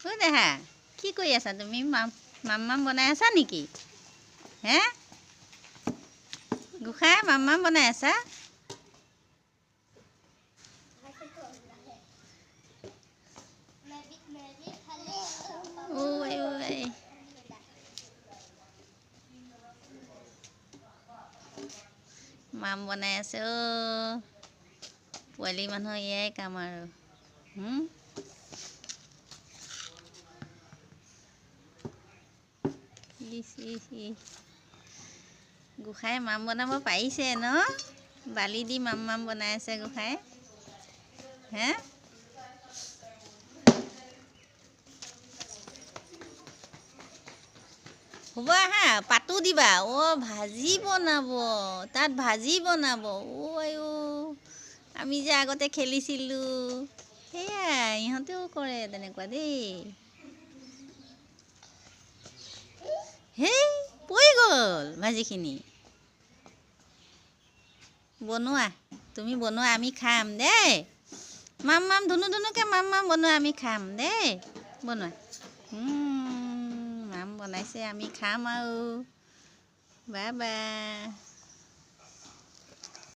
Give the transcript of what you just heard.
ঐ দেহা কি কৰি আছা তুমি? মাম বনাই আছা নেকি? হে গোসাঁই মাম বনাই আছা? ঐ মাম বনাই আছে অ'। পোৱালি মানুহৰ এয়াই কাম আৰু। গোসাঁই মাম বনাব পাৰিছে ন? বালি দি মাম বনাই আছে গোসাঁই। হে হ'ব আহা, পাতো দিবা অ'। ভাজি বনাব, তাত ভাজি বনাব অ'। আমি যে আগতে খেলিছিলোঁ সেয়াই, ইহঁতেও কৰে তেনেকুৱা দেই। হেই পৰি গ'ল ভাজিখিনি। বনোৱা, তুমি বনোৱা, আমি খাম দেই। মাম ধুনু-ধুনুকৈ মাম বনোৱা, আমি খাম দেই। বনোৱা। মাম বনাইছে, আমি খাম আৰু। Bye bye.